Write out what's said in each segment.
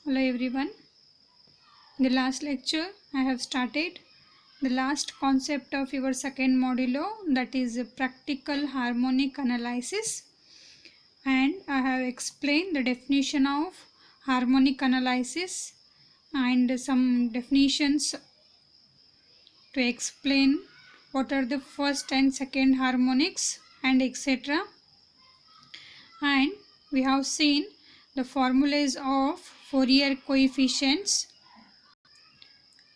Hello everyone. In the last lecture I have started the last concept of your second modulo, that is practical harmonic analysis, and I have explained the definition of harmonic analysis and some definitions to explain what are the first and second harmonics and etc. And we have seen the formulas of Fourier coefficients,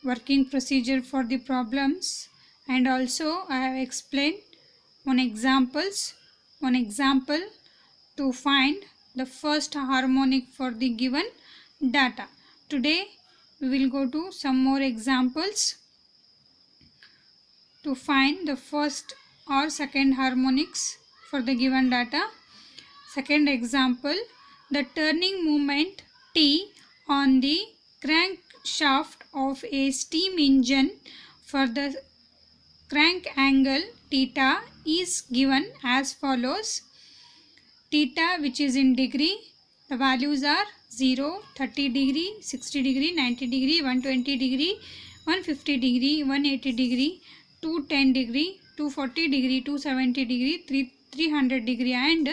working procedure for the problems, and also I have explained one example to find the first harmonic for the given data. Today we will go to some more examples to find the first or second harmonics for the given data. Second example, the turning moment T on the crankshaft of a steam engine for the crank angle theta is given as follows. Theta, which is in degree, the values are 0, 30 degree, 60 degree, 90 degree, 120 degree, 150 degree, 180 degree, 210 degree, 240 degree, 270 degree, 300 degree and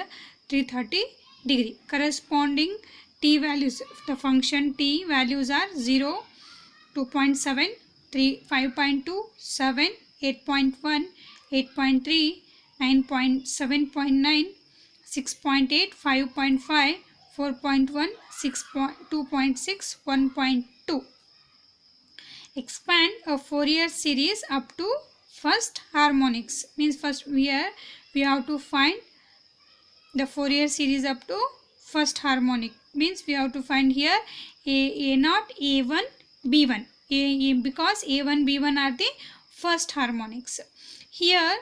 330 degree. Corresponding t values, the function t values are 0, 2.7, 3, 5.2, 7, 8.1, 8.3, 9.7.9, 6.8, 5.5, 4.1, 2.6, 1.2. Expand a Fourier series up to first harmonics. Means first we have to find the Fourier series up to first harmonic. Means we have to find here A0, A1, B1. Because A1, B1 are the first harmonics. Here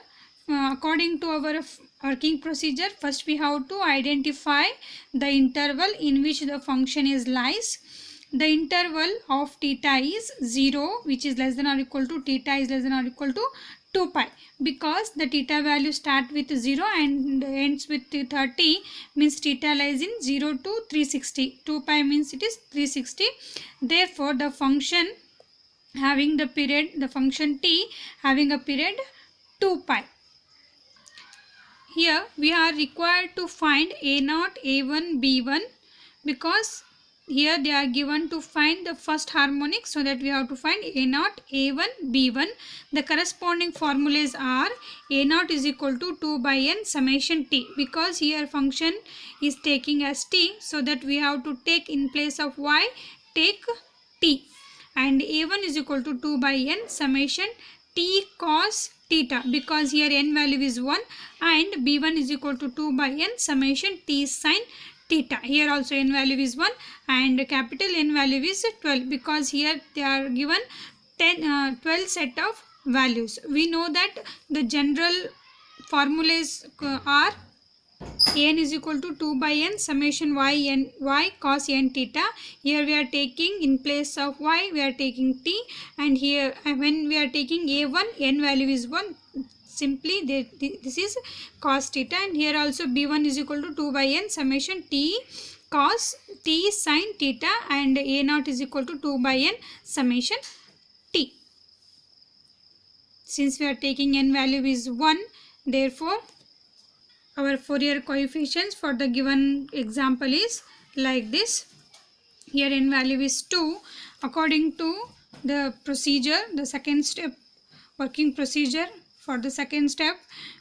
according to our working procedure, first we have to identify the interval in which the function is lies. The interval of theta is 0, which is less than or equal to theta is less than or equal to 2 pi, because the theta value start with 0 and ends with 30, means theta lies in 0 to 360. 2 pi means it is 360. Therefore the function having the period, the function t having a period 2 pi. Here we are required to find A0, A1, B1, because here they are given to find the first harmonic, so that we have to find A0, A1, B1. The corresponding formulas are A0 is equal to 2 by n summation t, because here function is taking as t, so that we have to take in place of y, take t. And A1 is equal to 2 by n summation t cos theta, because here n value is 1, and B1 is equal to 2 by n summation t sin theta. Here also n value is 1 and capital N value is 12, because here they are given 12 set of values. We know that the general formulas are n is equal to 2 by n summation y cos n theta. Here we are taking in place of y we are taking t, and here when we are taking a1, n value is 1, simply this is cos theta. And here also b1 is equal to 2 by n summation t cos t sin theta, and a0 is equal to 2 by n summation t. Since we are taking n value is 1, therefore our Fourier coefficients for the given example is like this. Here n value is 2. According to the procedure, the second step working procedure, for the second step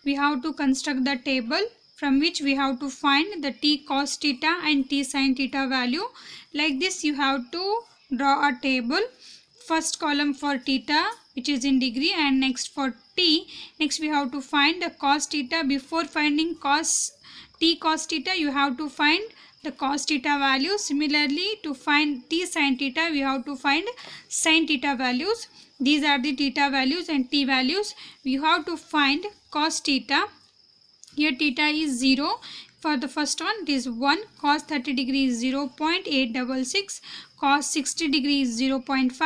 we have to construct the table from which we have to find the t cos theta and t sin theta value. Like this you have to draw a table. First column for theta, which is in degree, and next for t. Next we have to find the cos theta. Before finding t cos theta, you have to find the cos theta value. Similarly, to find t sin theta, we have to find sin theta values. These are the theta values and t values. We have to find cos theta. Here theta is 0. For the first one, it is 1. Cos 30 degree is 0.866. Cos 60 degree is 0.5.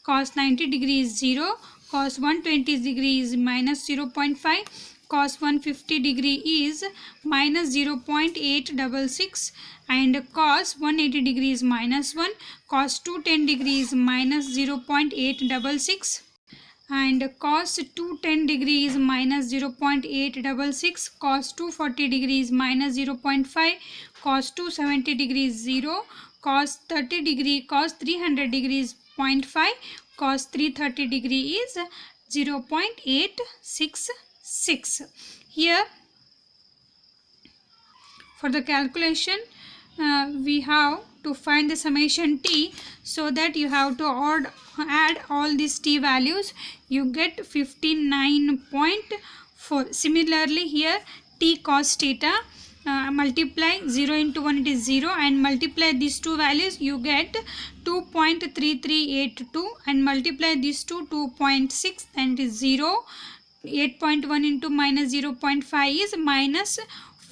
Cos 90 degree is 0. Cos 120 degree is minus 0.5. cos 150 degree is minus 0.866, and cos 180 degree is minus 1, cos 210 degree is minus 0.866, and cos 210 degree is minus 0.866, cos 240 degree is minus 0.5, cos 270 degree is 0, cos 30 degree, cos 300 degree is 0.5, cos 330 degree is 0.866. Here for the calculation we have to find the summation t, so that you have to add all these t values, you get 59.4. Similarly here t cos theta, multiply 0 into 1, it is 0, and multiply these two values, you get 2.3382, and multiply these two 2.6, and it is 0. 8.1 into minus 0.5 is minus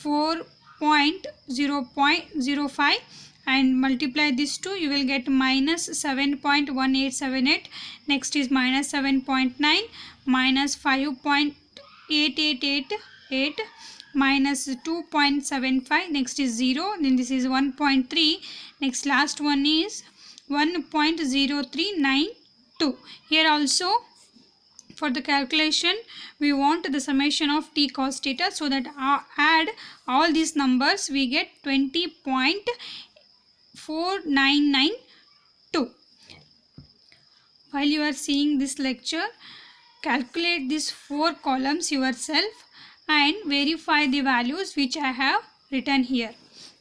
4.005, and multiply these two, you will get minus 7.1878. next is minus 7.9, minus 5.8888, minus 2.75, next is 0, then this is 1.3, next last one is 1.0392. Here also for the calculation we want the summation of t cos theta, so that add all these numbers, we get 20.4992. While you are seeing this lecture, calculate these 4 columns yourself and verify the values which I have written here.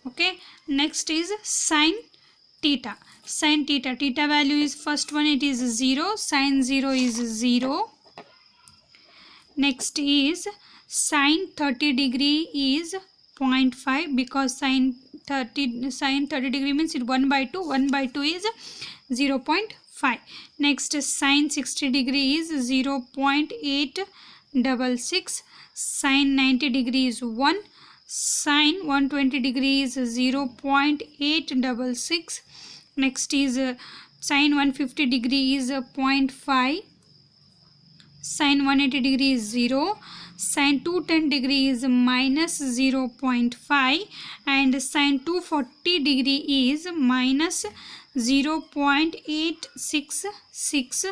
Okay, next is sin theta. Sin theta, theta value is first one, it is 0, sin 0 is 0. Next is sin 30 degree is 0.5, because sin 30 degree means it 1 by 2, 1 by 2 is 0.5. Next sin 60 degree is 0.866, sin 90 degree is 1, sin 120 degree is 0.866. Next is sin 150 degree is 0.5, sin 180 degree is 0, sin 210 degree is minus 0.5, and sin 240 degree is minus 0.866.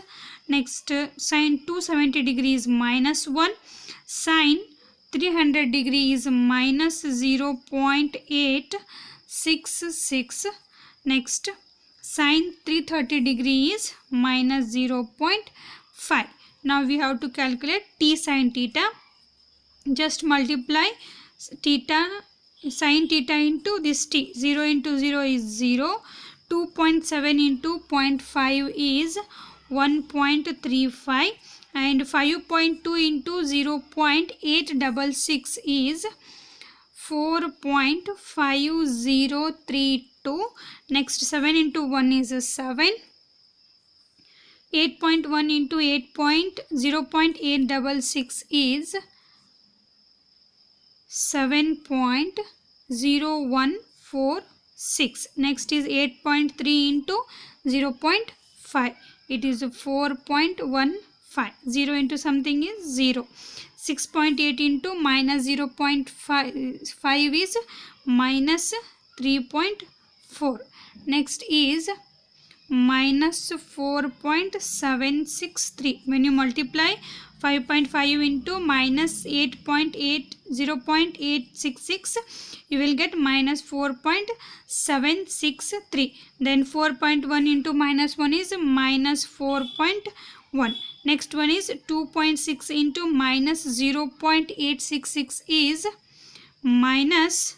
Next sin 270 degree is minus 1, sin 300 degree is minus 0.866. Next sin 330 degree is minus 0.5. Now we have to calculate t sin theta. Just multiply theta, sin theta into this t. 0 into 0 is 0. 2.7 into 0.5 is 1.35, and 5.2 into 0.866 is 4.5032. Next 7 into 1 is 7. 8.1 into 0.866 is 7.0146. Next is 8.3 into 0.5. It is 4.15. 0 into something is 0. 6.8 into minus 0.5 is minus 3.4. Next is minus 4.763. When you multiply 5.5 into minus 0.866, you will get minus 4.763. Then 4.1 into minus 1 is minus 4.1. Next one is 2.6 into minus 0.866 is minus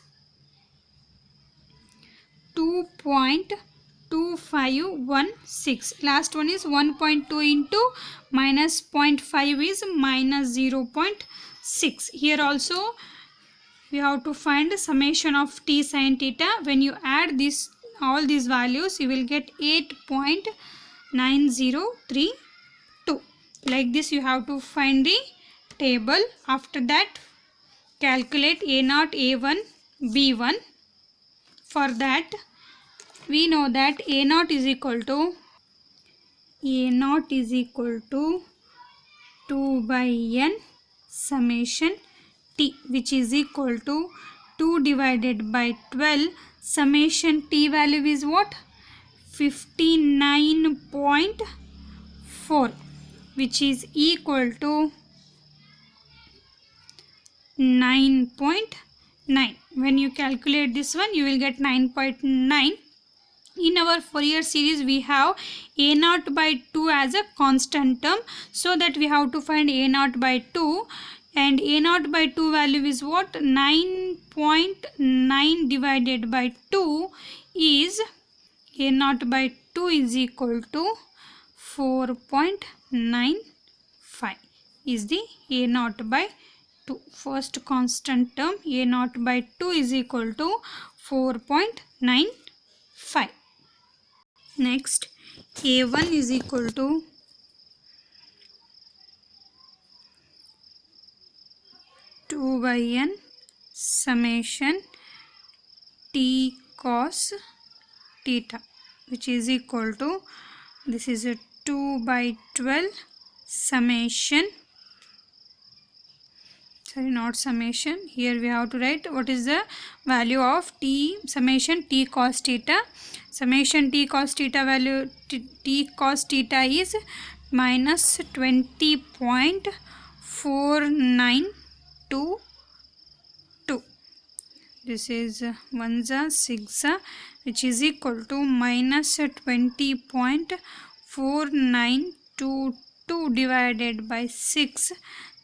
2.2516. Last one is 1.2 into minus 0.5 is minus 0.6. Here also we have to find the summation of t sin theta. When you add this all these values, you will get 8.9032. Like this you have to find the table. After that calculate A0, A1, B1. For that we know that A0 is equal to 2 by n summation t, which is equal to 2 divided by 12. Summation t value is what? 59.4, which is equal to 9.9. When you calculate this one, you will get 9.9. In our Fourier series, we have a naught by 2 as a constant term, so that we have to find a naught by 2, and a naught by 2 value is what? 9.9 divided by 2 is, a naught by 2 is equal to 4.95 is the a naught by 2. First constant term, a naught by 2 is equal to 4.95. Next, a1 is equal to 2 by n summation t cos theta, which is equal to, this is a 2 by 12 summation, sorry, not summation, here we have to write what is the value of t, summation t cos theta. Summation t cos theta value, t cos theta is minus 20.4922. This is 1 6, which is equal to minus 20.4922 divided by 6.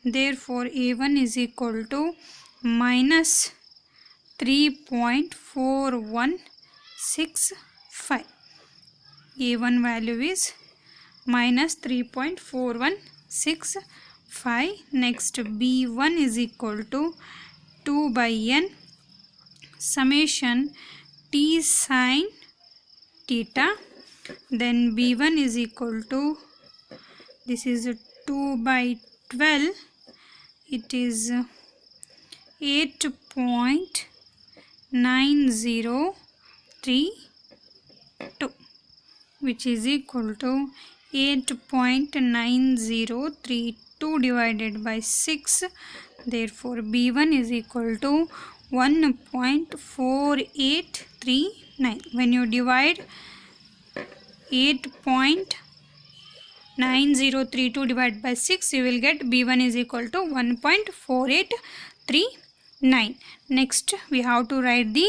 Therefore, a1 is equal to minus 3.4165. a1 value is minus 3.4165. Next, b1 is equal to 2 by n summation t sin theta. Then b1 is equal to, this is 2 by 12, it is 8.9032, which is equal to 8.9032 divided by 6. Therefore, b1 is equal to 1.4839. When you divide 8.9032 divided by 6, you will get b1 is equal to 1.4839. Next, we have to write the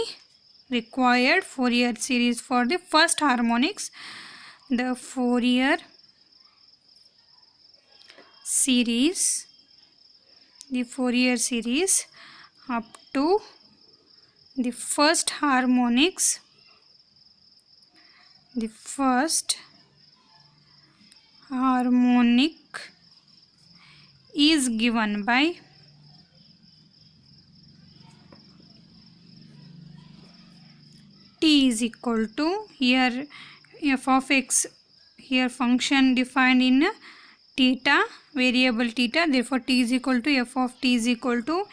required Fourier series for the first harmonics. The Fourier series, up to the first harmonics, the first harmonic is given by t is equal to, here f of x, here function defined in theta, variable theta, therefore t is equal to, f of t is equal to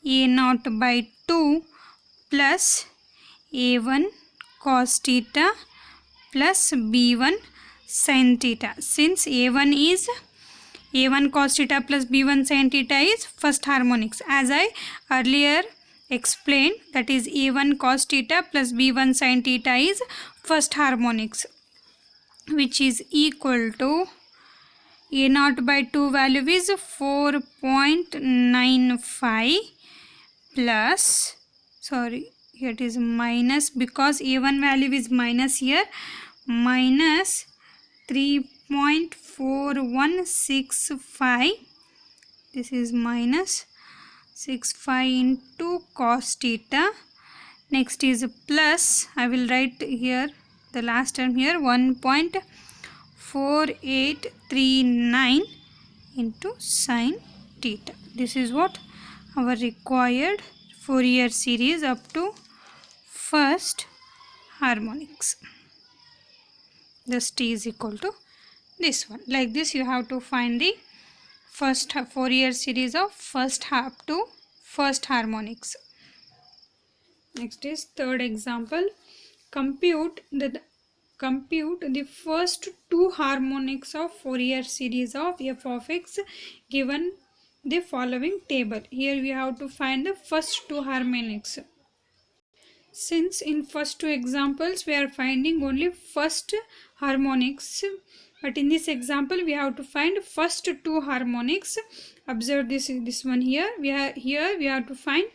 a naught by 2 plus a1 cos theta plus b1 sin theta. Since a1 cos theta plus b1 sin theta is first harmonics, as I earlier explained, that is a1 cos theta plus b1 sin theta is first harmonics, which is equal to, a naught by 2 value is 4.95 plus, sorry, here it is minus, because a1 value is minus here, minus 3.4165, this is minus 65 into cos theta. Next is plus, I will write here the last term here, 1.4839 into sin theta. This is what our required Fourier series up to first harmonics. Thus t is equal to this one. Like this, you have to find the first Fourier series of first up to first harmonics. Next is third example. Compute the first two harmonics of Fourier series of f of x given the following table. Here we have to find the first two harmonics. Since in first two examples we are finding only first harmonics, but in this example we have to find first two harmonics. Observe this one here. We have to find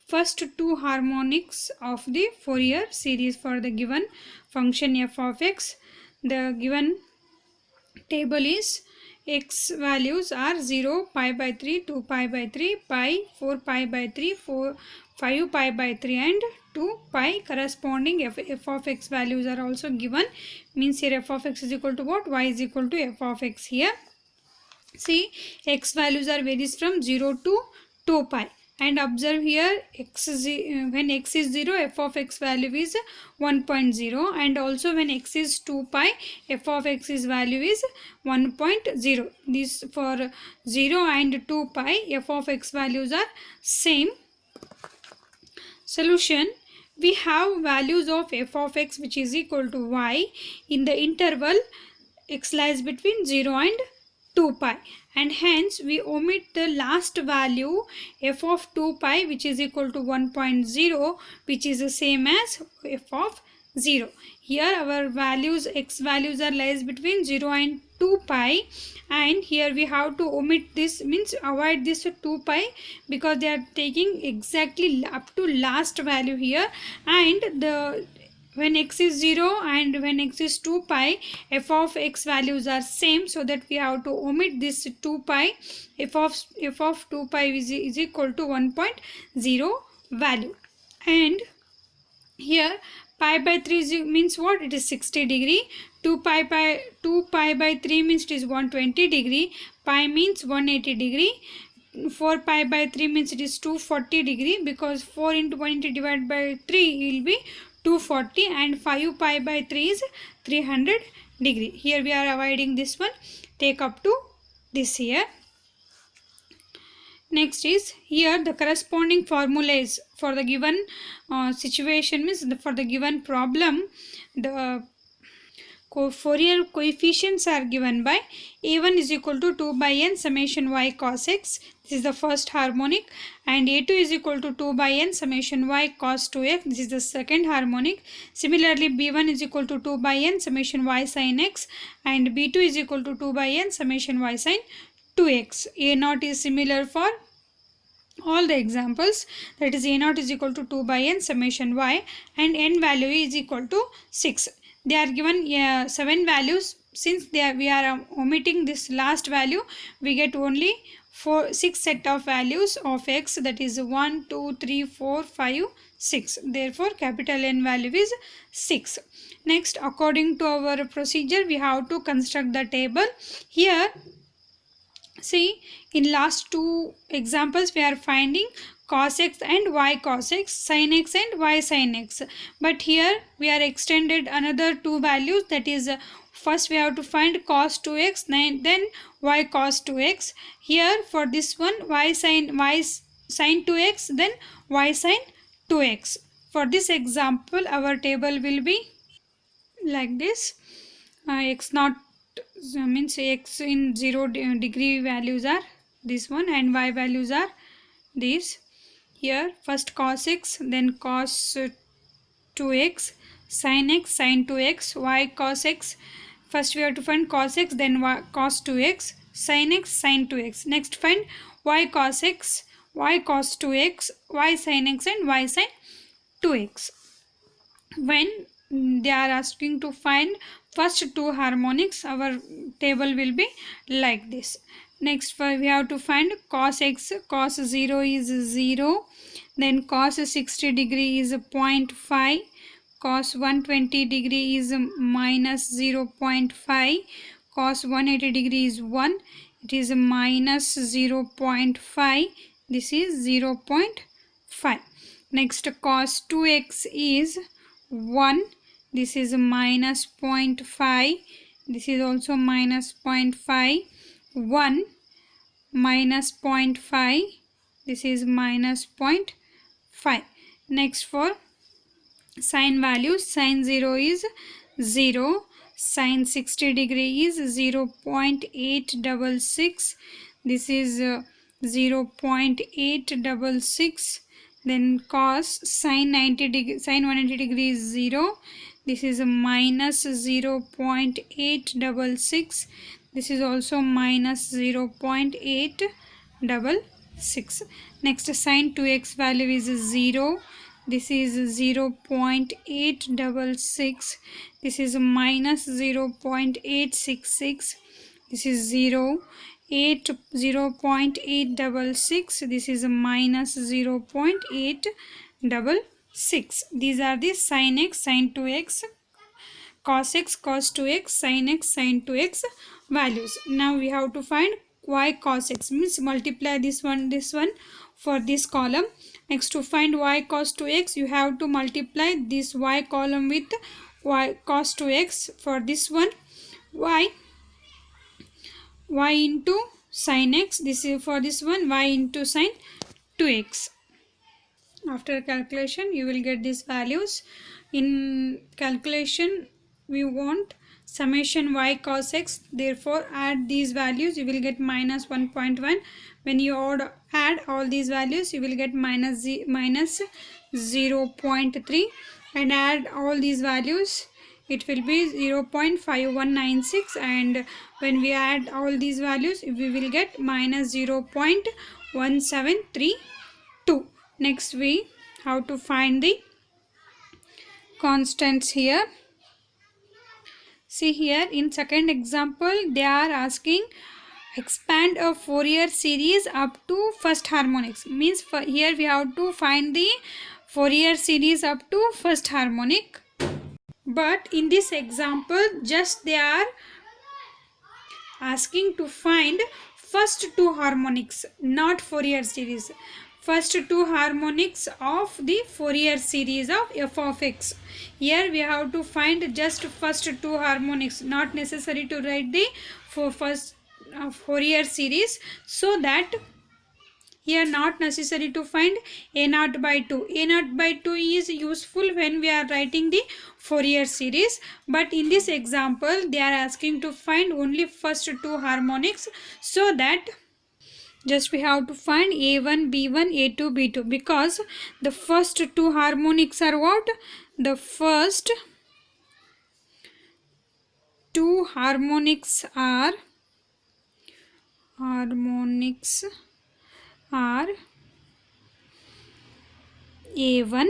first two harmonics of the Fourier series for the given function f of x. The given table is x values are 0, pi by 3, 2 pi by 3, pi, 4 pi by 3, 5 pi by 3 and 2 pi. Corresponding f of x values are also given. Means here f of x is equal to what? Y is equal to f of x here. See, x values are varies from 0 to 2 pi. And observe here when x is 0, f of x value is 1.0, and also when x is 2 pi, f of x's value is 1.0. This for 0 and 2 pi, f of x values are same. Solution: we have values of f of x which is equal to y in the interval x lies between 0 and 2 pi, and hence we omit the last value f of 2 pi which is equal to 1.0, which is the same as f of 0. Here our values, x values are lies between 0 and 2 pi, and here we have to omit this, means avoid this 2 pi, because they are taking exactly up to last value here, and when x is 0 and when x is 2 pi, f of x values are same, so that we have to omit this 2 pi. f of 2 pi is equal to 1.0 value. And here pi by 3 means what? It is 60 degree. 2 pi by 3 means it is 120 degree. Pi means 180 degree. 4 pi by 3 means it is 240 degree, because 4 into 180 divided by 3 will be 240, and 5 pi by 3 is 300 degree. Here we are avoiding this one. Take up to this here. Next is here the corresponding formulas for the given situation, means for the given problem. The Fourier coefficients are given by a1 is equal to 2 by n summation y cos x. This is the first harmonic. And a2 is equal to 2 by n summation y cos 2x. This is the second harmonic. Similarly, b1 is equal to 2 by n summation y sin x. And b2 is equal to 2 by n summation y sin 2x. a0 is similar for all the examples, that is a0 is equal to 2 by n summation y, and n value is equal to 6. They are given 7 values. Since we are omitting this last value, we get only 6 set of values of x, that is 1, 2, 3, 4, 5, 6. Therefore, capital N value is 6. Next, according to our procedure, we have to construct the table. Here, see, in last two examples, we are finding cos x and y cos x, sin x and y sin x. But here we are extended another two values, that is first we have to find cos 2x, then y cos 2x. Here for this one y sin 2x, then y sin 2x. For this example, our table will be like this. X naught means x in 0 degree values are this one, and y values are these. Here first cos x, then cos 2x, sin x, sin 2x, y cos x. First we have to find cos x, then y cos 2x, sin x, sin 2x. Next find y cos x, y cos 2x, y sin x and y sin 2x. When they are asking to find first two harmonics, our table will be like this. Next we have to find cos x, cos 0 is 0, then cos 60 degree is 0.5, cos 120 degree is minus 0.5, cos 180 degree is 1, it is minus 0.5, this is 0.5. Next cos 2x is 1, this is minus 0.5, this is also minus 0.5, 1 minus 0.5, this is minus 0.5. Next for sin values, sin 0 is 0, sin 60 degree is 0.866, this is 0.866. Then cos sin 90 degree, sin 180 degree is 0. This is a minus 0.866. This is also minus 0.866. Next, sin 2x value is 0. This is 0.866. This is minus 0.866. This is 0.866. This is minus 0.866. These are the sin x, sin 2x, cos x, cos 2x, sin x, sin 2x values. Now we have to find y cos x, means multiply this one for this column. Next, to find y cos 2x, you have to multiply this y column with y cos 2x. For this one, y into sin x. This is for this one, y into sin 2x. After calculation, you will get these values. In calculation, we want summation y cos x. Therefore, add these values. You will get minus 1.1. When you add all these values, you will get minus 0.3. And add all these values, it will be 0.5196. And when we add all these values, we will get minus 0.1732. Next, we have to find the constants here. See here, in second example, they are asking expand a Fourier series up to first harmonics. Means here we have to find the Fourier series up to first harmonic. But in this example, just they are asking to find first two harmonics, not Fourier series. First two harmonics of the Fourier series of f of x. Here we have to find just first two harmonics, not necessary to write the first Fourier series. So that here not necessary to find a0 by 2. a0 by 2 is useful when we are writing the Fourier series. But in this example, they are asking to find only first two harmonics. So that just we have to find a1, b1, a2, b2. Because the first two harmonics are what? The first two harmonics are a1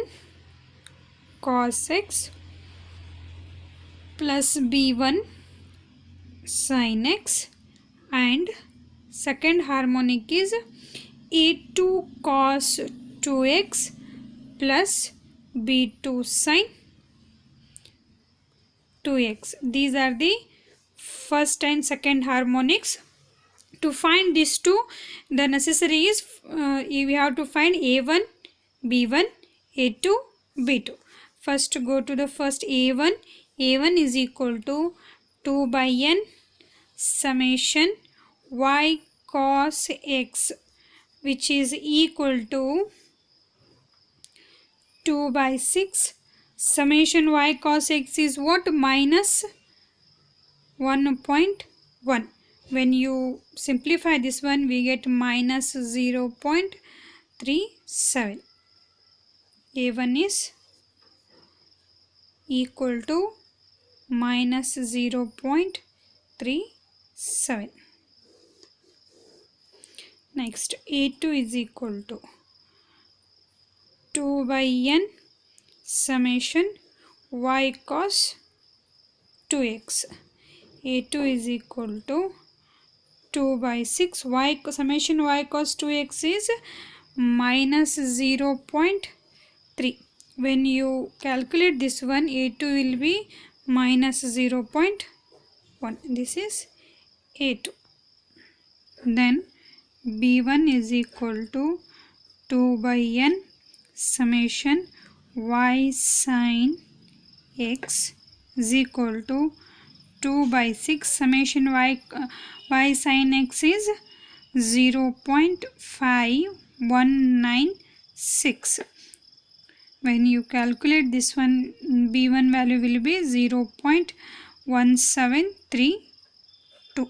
cos x plus b1 sin x, and second harmonic is a2 cos 2x plus b2 sin 2x. These are the first and second harmonics. To find these two, the necessary is we have to find a1, b1, a2, b2. First go to the first a1. a1 is equal to 2 by n summation y cos x, which is equal to 2 by 6. Summation y cos x is what? Minus 1.1. When you simplify this one, we get minus 0.37. a1 is equal to minus 0.37. Next, a2 is equal to 2 by n summation y cos 2x. a2 is equal to 2 by 6. Summation y cos 2x is minus 0.3. When you calculate this one, a2 will be minus 0.1. This is a2. Then b1 is equal to 2 by n summation y sin x is equal to 2 by 6. Summation y sin x is 0.5196. When you calculate this one, b1 value will be 0.1732.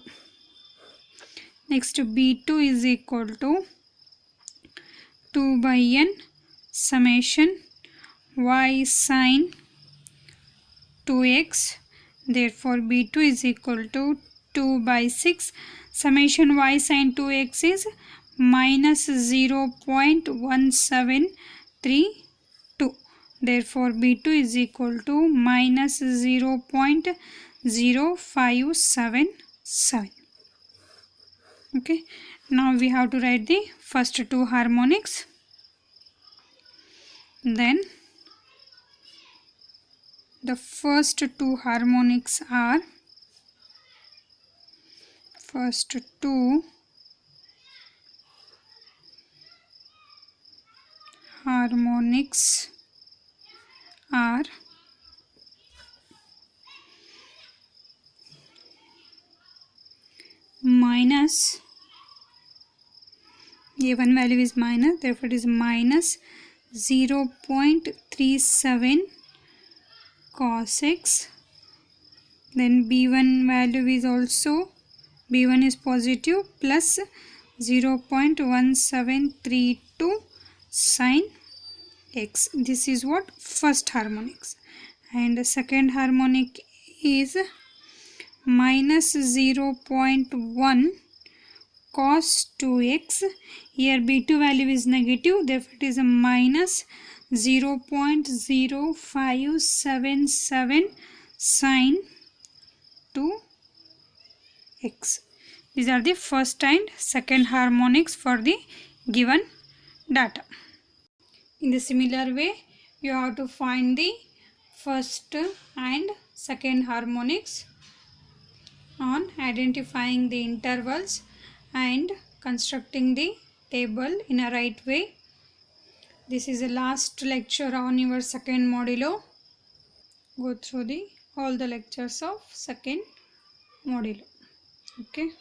Next b2 is equal to 2 by n summation y sin 2x. Therefore b2 is equal to 2 by 6 summation y sin 2x is minus 0.1732. Therefore b2 is equal to minus 0.0577. Okay, now we have to write the first two harmonics. Then the first two harmonics are minus, a1 value is minus, therefore it is minus 0.37 cos x. Then b1 value is also, b1 is positive, plus 0.1732 sin x. This is what first harmonics. And the second harmonic is minus 0.1 cos 2x. Here b2 value is negative, therefore it is a minus 0.0577 sin 2x. These are the first and second harmonics for the given data. In the similar way, you have to find the first and second harmonics on identifying the intervals and constructing the table in a right way. This is the last lecture on your second modulo. Go through all the lectures of second modulo. Okay.